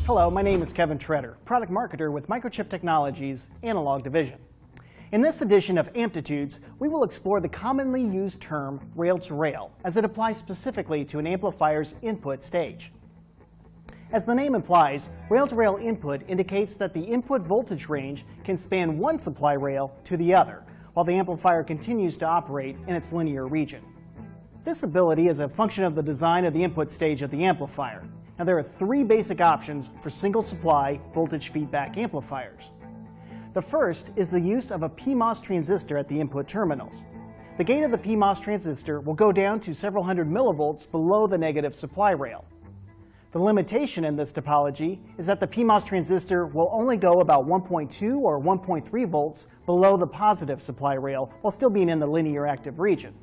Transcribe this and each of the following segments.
Hello, my name is Kevin Treader, product marketer with Microchip Technologies Analog Division. In this edition of Amplitudes, we will explore the commonly used term rail-to-rail as it applies specifically to an amplifier's input stage. As the name implies, rail-to-rail input indicates that the input voltage range can span one supply rail to the other, while the amplifier continues to operate in its linear region. This ability is a function of the design of the input stage of the amplifier. Now, there are three basic options for single supply voltage feedback amplifiers. The first is the use of a PMOS transistor at the input terminals. The gate of the PMOS transistor will go down to several hundred millivolts below the negative supply rail. The limitation in this topology is that the PMOS transistor will only go about 1.2 or 1.3 volts below the positive supply rail while still being in the linear active region.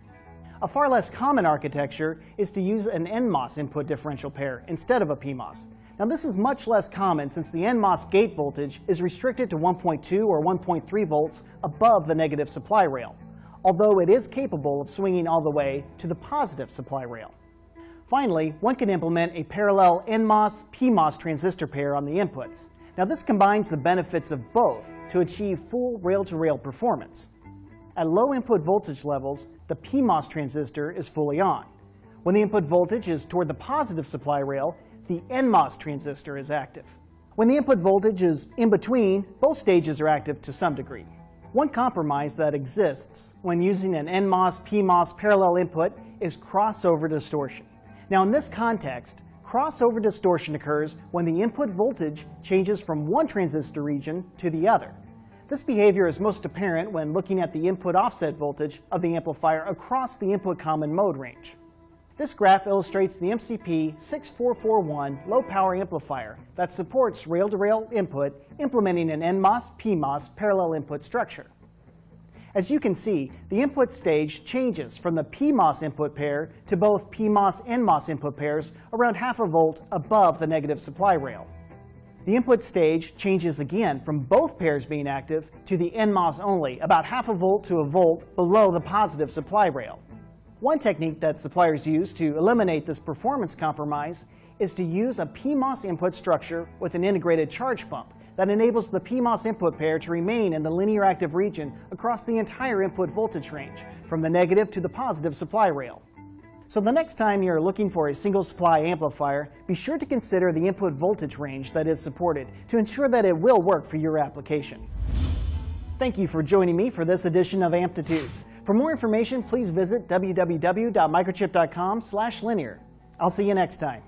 A far less common architecture is to use an NMOS input differential pair instead of a PMOS. Now, this is much less common since the NMOS gate voltage is restricted to 1.2 or 1.3 volts above the negative supply rail, although it is capable of swinging all the way to the positive supply rail. Finally, one can implement a parallel NMOS-PMOS transistor pair on the inputs. Now, this combines the benefits of both to achieve full rail-to-rail performance. At low input voltage levels, the PMOS transistor is fully on. When the input voltage is toward the positive supply rail, the NMOS transistor is active. When the input voltage is in between, both stages are active to some degree. One compromise that exists when using an NMOS-PMOS parallel input is crossover distortion. Now, in this context, crossover distortion occurs when the input voltage changes from one transistor region to the other. This behavior is most apparent when looking at the input offset voltage of the amplifier across the input common mode range. This graph illustrates the MCP6441 low-power amplifier that supports rail-to-rail input implementing an NMOS-PMOS parallel input structure. As you can see, the input stage changes from the PMOS input pair to both PMOS-NMOS input pairs around half a volt above the negative supply rail. The input stage changes again from both pairs being active to the NMOS only, about half a volt to a volt below the positive supply rail. One technique that suppliers use to eliminate this performance compromise is to use a PMOS input structure with an integrated charge pump that enables the PMOS input pair to remain in the linear active region across the entire input voltage range, from the negative to the positive supply rail. So the next time you're looking for a single supply amplifier, be sure to consider the input voltage range that is supported to ensure that it will work for your application. Thank you for joining me for this edition of Amplitudes. For more information, please visit www.microchip.com/linear. I'll see you next time.